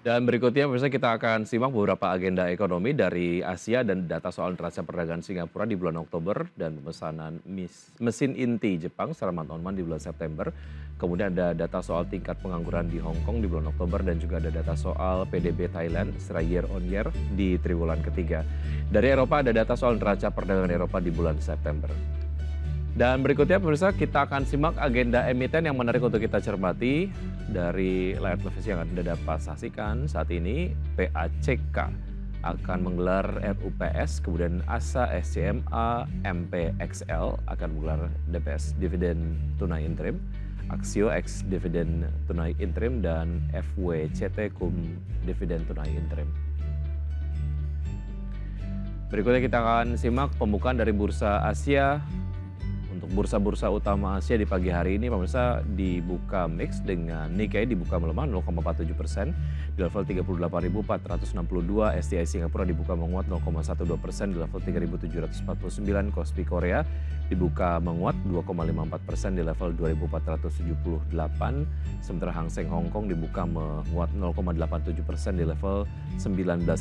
Dan berikutnya pemirsa kita akan simak beberapa agenda ekonomi dari Asia dan data soal neraca perdagangan Singapura di bulan Oktober dan pemesanan mesin inti Jepang secara month-on-month di bulan September. Kemudian ada data soal tingkat pengangguran di Hong Kong di bulan Oktober dan juga ada data soal PDB Thailand secara year on year di triwulan ketiga. Dari Eropa ada data soal neraca perdagangan Eropa di bulan September. Dan berikutnya pemirsa kita akan simak agenda emiten yang menarik untuk kita cermati dari layar televisi yang Anda dapat saksikan saat ini. PACK akan menggelar RUPS, kemudian ASA SCMA MPXL akan menggelar DPS dividen tunai interim, Aksio X dividen tunai interim, dan FWCT cum dividen tunai interim. Berikutnya kita akan simak pembukaan dari Bursa Asia. Untuk bursa-bursa utama Asia di pagi hari ini, pemirsa dibuka mix dengan Nikkei dibuka melemah 0,47% di level 38.462, STI Singapura dibuka menguat 0,12% di level 3.749, Kospi Korea dibuka menguat 2,54% di level 2.478, sementara Hang Seng Hong Kong dibuka menguat 0,87% di level 19.595.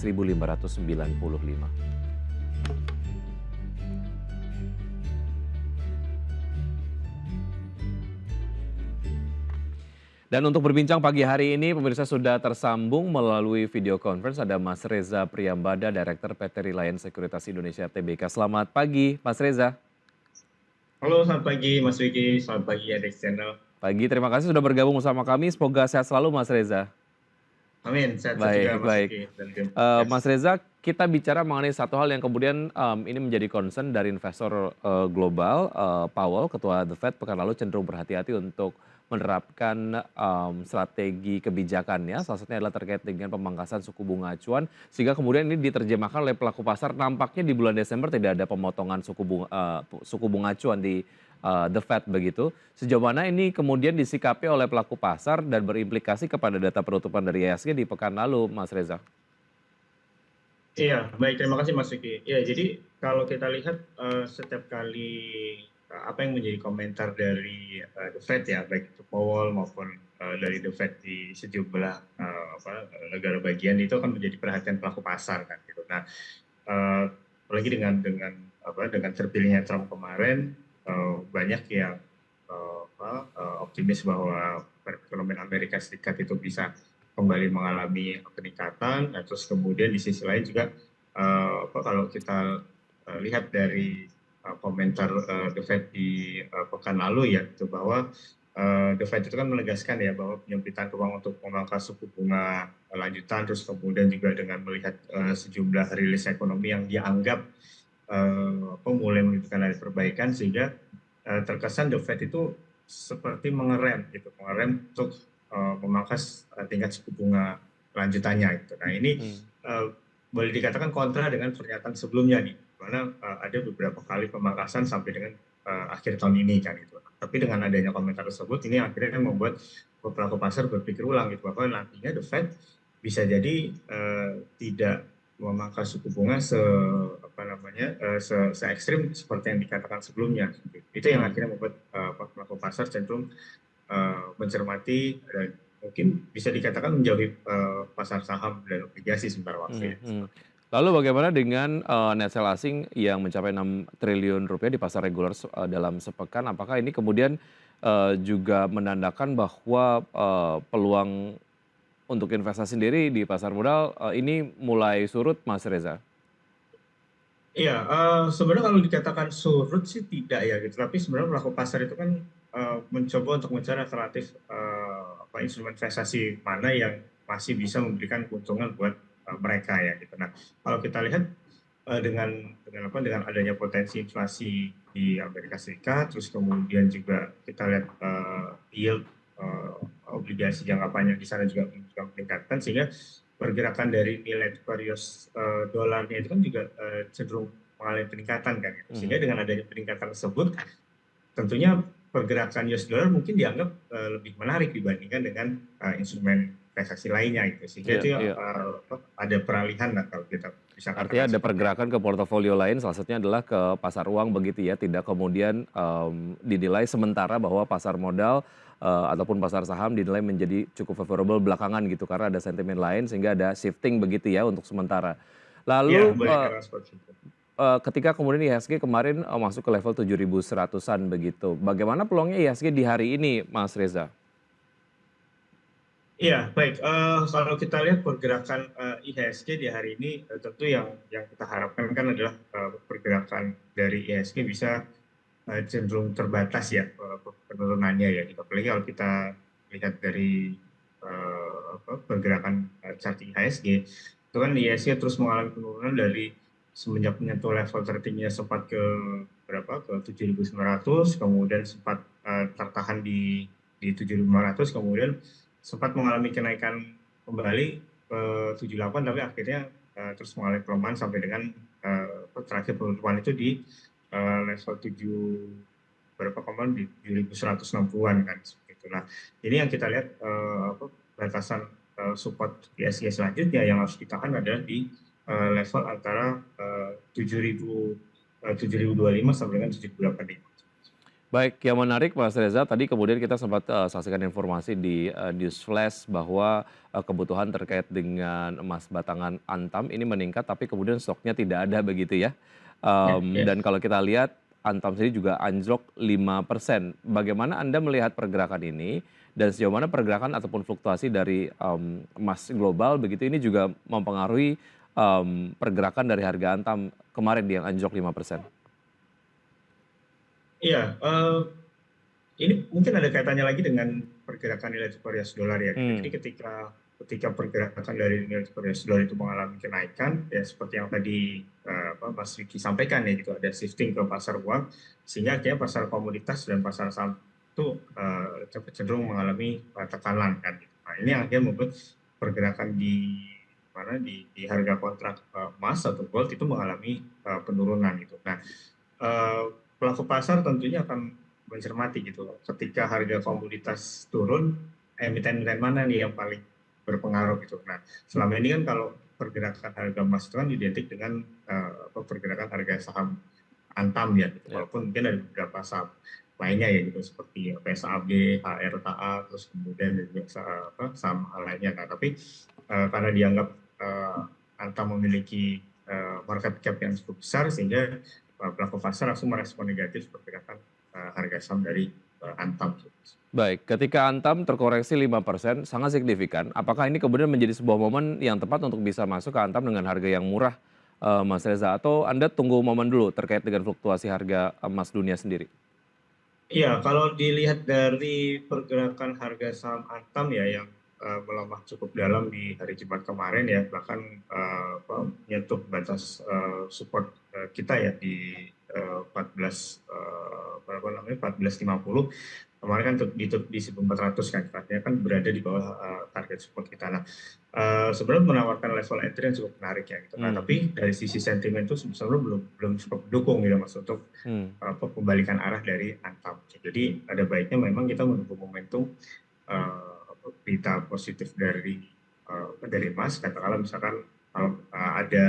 Dan untuk berbincang pagi hari ini, pemirsa sudah tersambung melalui video conference ada Mas Reza Priyambada, Direktur PT Reliance Sekuritas Indonesia Tbk. Selamat pagi, Mas Reza. Halo, selamat pagi Mas Wiki, selamat pagi Adex Channel. Pagi, terima kasih sudah bergabung bersama kami. Semoga sehat selalu, Mas Reza. Amin, sehat-sehat juga Baik, Mas baik. Wiki dan tim. Mas Yes. Reza, kita bicara mengenai satu hal yang kemudian ini menjadi concern dari investor global. Powell, Ketua The Fed, pekan lalu cenderung berhati-hati untuk menerapkan strategi kebijakannya. Salah satunya adalah terkait dengan pemangkasan suku bunga acuan, sehingga kemudian ini diterjemahkan oleh pelaku pasar. Nampaknya di bulan Desember tidak ada pemotongan suku bunga acuan di The Fed begitu. Sejauh mana ini kemudian disikapi oleh pelaku pasar dan berimplikasi kepada data penutupan dari IHSG di pekan lalu, Mas Reza? Iya, baik, terima kasih Mas Wiki. Ya, jadi kalau kita lihat setiap kali apa yang menjadi komentar dari The Fed ya, baik itu Powell maupun dari The Fed di sejumlah negara bagian itu akan menjadi perhatian pelaku pasar kan gitu. Nah, apalagi dengan terpilihnya Trump kemarin, banyak yang optimis bahwa perekonomian Amerika Serikat itu bisa kembali mengalami peningkatan. Nah, terus kemudian di sisi lain juga kalau kita lihat dari komentar The Fed di pekan lalu ya, itu bahwa The Fed itu kan menegaskan ya bahwa penyempitan ruang untuk memangkas suku bunga lanjutan, terus kemudian juga dengan melihat sejumlah rilis ekonomi yang dianggap mulai menunjukkan ada perbaikan, sehingga terkesan The Fed itu seperti mengerem untuk memangkas tingkat suku bunga lanjutannya gitu. Nah, ini boleh dikatakan kontra dengan pernyataan sebelumnya nih, di mana ada beberapa kali pemangkasan sampai dengan akhir tahun ini kan gitu. Tapi dengan adanya komentar tersebut, ini akhirnya membuat pelaku pasar berpikir ulang gitu, bahwa nantinya The Fed bisa jadi tidak memangkas suku bunga se ekstrim seperti yang dikatakan sebelumnya. Itu yang akhirnya membuat pelaku pasar cenderung mencermati dan mungkin bisa dikatakan menjauhi pasar saham dan obligasi sementara waktu ya. Lalu bagaimana dengan net sell asing yang mencapai 6 triliun rupiah di pasar reguler dalam sepekan? Apakah ini kemudian juga menandakan bahwa peluang untuk investasi sendiri di pasar modal ini mulai surut, Mas Reza? Iya, sebenarnya kalau dikatakan surut sih tidak ya gitu, tapi sebenarnya pelaku pasar itu kan mencoba untuk mencari alternatif instrumen investasi mana yang masih bisa memberikan keuntungan buat mereka ya gitu. Nah, kalau kita lihat dengan adanya potensi inflasi di Amerika Serikat, terus kemudian juga kita lihat yield obligasi jangka panjang di sana juga meningkatkan, sehingga pergerakan dari nilai tukar US dolarnya itu kan juga cenderung mengalami peningkatan kan. Sehingga dengan adanya peningkatan tersebut, tentunya pergerakan US dollar mungkin dianggap lebih menarik dibandingkan dengan instrumen investasi lainnya gitu. Sehingga Iya, itu iya. ada peralihan lah kalau kita bisa Artinya katakan ada seperti itu. pergerakan ke portofolio lain, salah satunya adalah ke pasar uang begitu ya, tidak kemudian dinilai sementara bahwa pasar modal ataupun pasar saham dinilai menjadi cukup favorable belakangan gitu karena ada sentimen lain sehingga ada shifting begitu ya untuk sementara. Iya, Lalu boleh katakan seperti itu. ketika kemudian IHSG kemarin masuk ke level 7.100-an begitu, bagaimana peluangnya IHSG di hari ini, Mas Reza? Iya, baik. Kalau kita lihat pergerakan IHSG di hari ini, tentu yang kita harapkan kan adalah pergerakan dari IHSG bisa cenderung terbatas ya penurunannya ya. Apalagi kalau kita lihat dari pergerakan chart IHSG, itu kan IHSG terus mengalami penurunan dari semenjak menyentuh level tertingginya sempat ke berapa ke 7.900, kemudian sempat tertahan di 7.500, kemudian sempat mengalami kenaikan kembali ke 78, tapi akhirnya terus mengalami pelemahan sampai dengan terakhir penutupan itu di level 7 berapa kemarin di 7.160-an kan seperti itu. Nah, ini yang kita lihat batasan support ISG selanjutnya yang harus ditahan adalah di level antara 7.025 sampai dengan 7.085. Baik, yang menarik Mas Reza, tadi kemudian kita sempat saksikan informasi di news flash bahwa kebutuhan terkait dengan emas batangan Antam ini meningkat, tapi kemudian stoknya tidak ada begitu ya. Ya, ya. Dan kalau kita lihat Antam sendiri juga anjlok 5%. Bagaimana Anda melihat pergerakan ini dan sejauh mana pergerakan ataupun fluktuasi dari emas global begitu ini juga mempengaruhi pergerakan dari harga Antam kemarin yang anjlok 5%? Iya, ini mungkin ada kaitannya lagi dengan pergerakan nilai tukar US dollar ya. Jadi Hmm, ketika pergerakan dari nilai tukar US dollar itu mengalami kenaikan, ya seperti yang tadi Mas Vicky sampaikan ya gitu, ada shifting ke pasar uang, sehingga akhirnya pasar komoditas dan pasar saham itu cenderung mengalami tekanan kan. Gitu. Nah ini yang akhirnya membuat pergerakan di harga kontrak emas atau gold itu mengalami penurunan gitu. Nah eh, pelaku pasar tentunya akan mencermati gitu. Ketika harga komoditas turun, emiten-emiten mana nih yang paling berpengaruh gitu. Nah, selama ini kan kalau pergerakan harga emas itu kan identik dengan pergerakan harga saham Antam ya, gitu. ya. Walaupun mungkin ada beberapa saham lainnya ya gitu seperti PSAB, HRTA, terus kemudian juga saham lainnya. Nah, tapi karena dianggap Antam memiliki market cap yang cukup besar sehingga pelaku pasar langsung merespon negatif pergerakan harga saham dari Antam. Baik, ketika Antam terkoreksi 5% sangat signifikan, apakah ini kemudian menjadi sebuah momen yang tepat untuk bisa masuk ke Antam dengan harga yang murah, Mas Reza? Atau Anda tunggu momen dulu terkait dengan fluktuasi harga emas dunia sendiri? Iya, kalau dilihat dari pergerakan harga saham Antam ya yang melemah cukup dalam di hari Jumat kemarin ya, bahkan menyentuh batas support kita ya di 14 berapa namanya 1450. Kemarin kan ditutup di 1400 kan, artinya kan berada di bawah target support kita. Nah, sebenarnya menawarkan level entry yang cukup menarik ya gitu. Nah, Hmm, tapi dari sisi sentimen itu sebenarnya belum cukup mendukung gitu Mas untuk hmm, pembalikan arah dari Antam. Jadi ada baiknya memang kita menunggu momentum berita positif dari emas, katakanlah misalkan kalau ada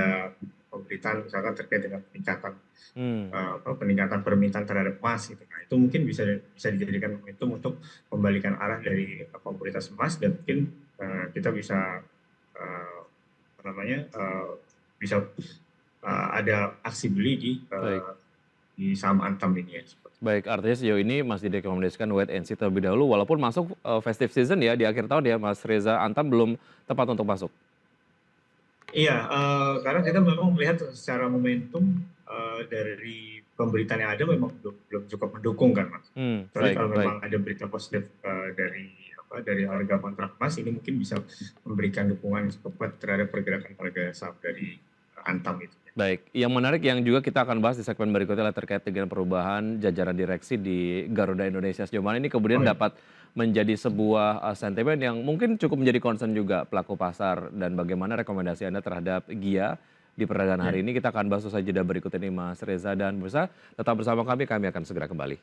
pemberitaan misalkan terkait dengan hmm. peningkatan permintaan terhadap emas gitu. Nah, itu mungkin bisa dijadikan momentum untuk pembalikan arah dari komoditas emas dan mungkin kita bisa uh, apa namanya bisa ada aksi beli Baik. di saham Antam ini ya. Baik, artinya sejauh ini masih direkomendasikan wait and see terlebih dahulu, walaupun masuk festive season ya di akhir tahun ya, Mas Reza, Antam belum tepat untuk masuk. Iya, karena kita memang melihat secara momentum dari pemberitaan yang ada memang belum cukup mendukung kan, Mas. Kecuali Baik, kalau baik. memang ada berita positif dari harga kontrak emas, ini mungkin bisa memberikan dukungan cukup kuat terhadap pergerakan harga saham dari Antam itu. Baik, yang menarik yang juga kita akan bahas di segmen berikutnya adalah terkait dengan perubahan jajaran direksi di Garuda Indonesia. Sejauh mana ini kemudian Oh iya, dapat menjadi sebuah sentimen yang mungkin cukup menjadi concern juga pelaku pasar dan bagaimana rekomendasi Anda terhadap GIA di perdagangan ya. hari ini. Kita akan bahas usai jeda berikut ini Mas Reza dan Bursa. Tetap bersama kami akan segera kembali.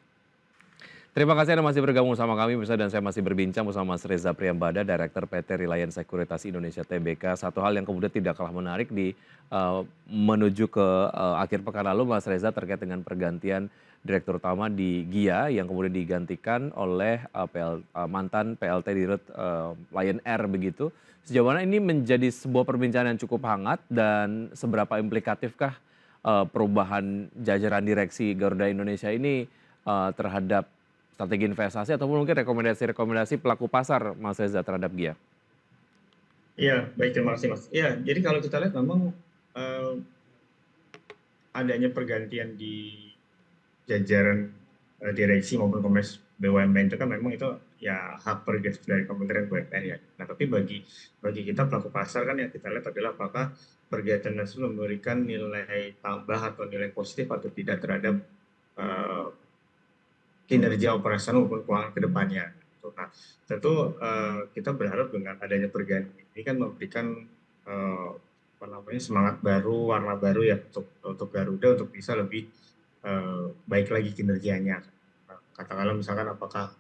Terima kasih Anda masih bergabung sama kami pemirsa dan saya masih berbincang bersama Mas Reza Priyambada, Direktur PT Reliance Sekuritas Indonesia Tbk. Satu hal yang kemudian tidak kalah menarik menuju ke akhir pekan lalu Mas Reza terkait dengan pergantian Direktur Utama di GIA yang kemudian digantikan oleh mantan PLT Dirut Lion Air begitu. Sejauh mana ini menjadi sebuah perbincangan yang cukup hangat dan seberapa implikatifkah perubahan jajaran direksi Garuda Indonesia ini terhadap strategi investasi ataupun mungkin rekomendasi-rekomendasi pelaku pasar Mas Reza terhadap GIA? Iya, baik, terima kasih Mas. Iya, jadi kalau kita lihat memang eh, adanya pergantian di jajaran direksi maupun komisaris BUMN itu kan memang itu ya hak prerogatif dari Kementerian BUMN ya. Nah, tapi bagi kita pelaku pasar kan yang kita lihat adalah apakah pergantian tersebut memberikan nilai tambah atau nilai positif atau tidak terhadap eh, kinerja operasional maupun keuangan ke depannya. Nah, tentu kita berharap dengan adanya pergantian ini kan memberikan eh, apa namanya semangat baru, warna baru ya untuk Garuda untuk bisa lebih baik lagi kinerjanya. Nah, katakanlah misalkan apakah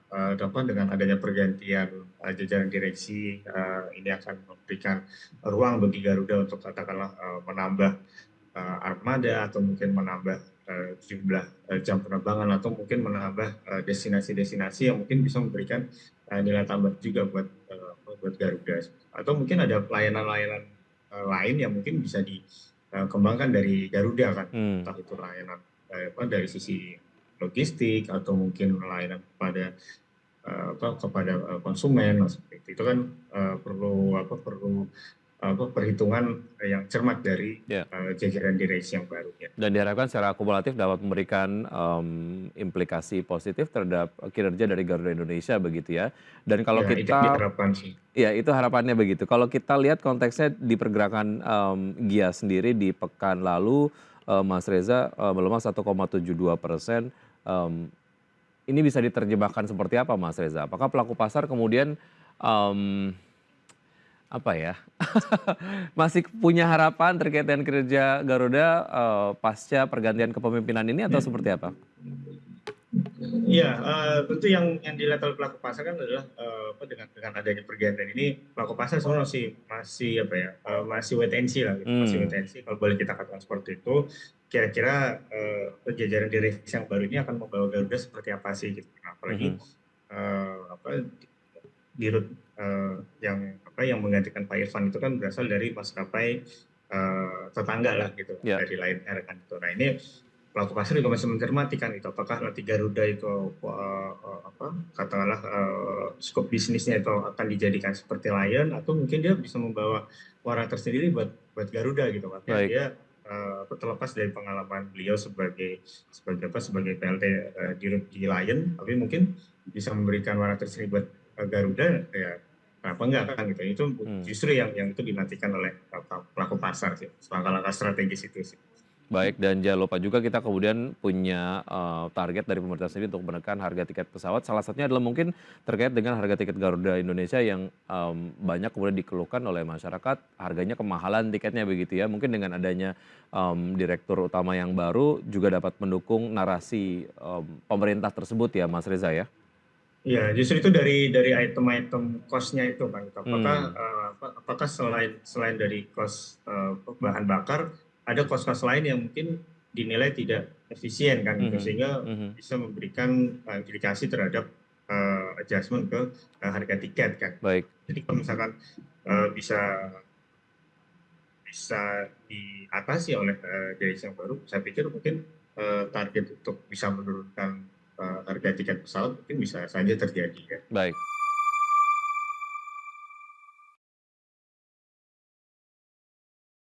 dengan adanya pergantian jajaran direksi ini akan memberikan ruang bagi Garuda untuk katakanlah menambah armada atau mungkin menambah jumlah jam penerbangan atau mungkin menambah destinasi-destinasi yang mungkin bisa memberikan nilai tambah juga buat Garuda atau mungkin ada pelayanan-layanan lain yang mungkin bisa dikembangkan dari Garuda kan, Hmm. entah itu layanan dari sisi logistik atau mungkin layanan kepada konsumen. Nah, seperti itu kan perlu perhitungan yang cermat dari Ya. jajaran direksi yang baru ya. Dan diharapkan secara akumulatif dapat memberikan implikasi positif terhadap kinerja dari Garuda Indonesia begitu ya. Dan kalau Ya, itu yang kita, diharapkan sih. ya itu harapannya begitu. Kalau kita lihat konteksnya di pergerakan GIA sendiri di pekan lalu, Mas Reza melemah 1,72%. Ini bisa diterjemahkan seperti apa Mas Reza? Apakah pelaku pasar kemudian em, apa ya, masih punya harapan terkait dengan kinerja Garuda pasca pergantian kepemimpinan ini atau seperti apa? Iya, tentu yang dilihat oleh pelaku pasar kan adalah dengan adanya pergantian ini pelaku pasar sebenarnya masih apa ya masih wait and see lah gitu, masih wait Hmm. and see kalau boleh kita katakan seperti itu. Kira-kira jajaran direksi yang baru ini akan membawa Garuda seperti apa sih gitu. Nah, apalagi Mhm. apa dirut yang menggantikan Pak Irfan itu kan berasal dari maskapai tetangga lah gitu Ya. dari Lion Air kan gitu. Nah, ini pelaku pasar juga masih mencermati kan itu apakah nanti Garuda itu katakanlah skop bisnisnya itu akan dijadikan seperti Lion atau mungkin dia bisa membawa warna tersendiri buat Garuda gitu makanya Baik. dia terlepas dari pengalaman beliau sebagai PLT di Lion tapi mungkin bisa memberikan warna tersendiri buat Garuda ya kenapa enggak kan gitu itu Hmm. justru yang itu dinantikan oleh pelaku pasar sih langkah-langkah strategis itu sih. Baik, dan jangan lupa juga kita kemudian punya target dari pemerintah sendiri untuk menekan harga tiket pesawat. Salah satunya adalah mungkin terkait dengan harga tiket Garuda Indonesia yang banyak kemudian dikeluhkan oleh masyarakat, harganya kemahalan tiketnya begitu ya. Mungkin dengan adanya direktur utama yang baru juga dapat mendukung narasi pemerintah tersebut ya, Mas Reza ya. Iya, justru itu dari item-item cost-nya itu kan. Hmm. Apakah selain dari cost bahan bakar, ada cost-cost lain yang mungkin dinilai tidak efisien kan gitu, Mhm. sehingga Mhm. bisa memberikan implikasi terhadap adjustment ke harga tiket kan. Baik. Jadi kalau misalkan bisa bisa diatasi oleh direksi yang baru, saya pikir mungkin target untuk bisa menurunkan harga tiket pesawat mungkin bisa saja terjadi ya. Baik.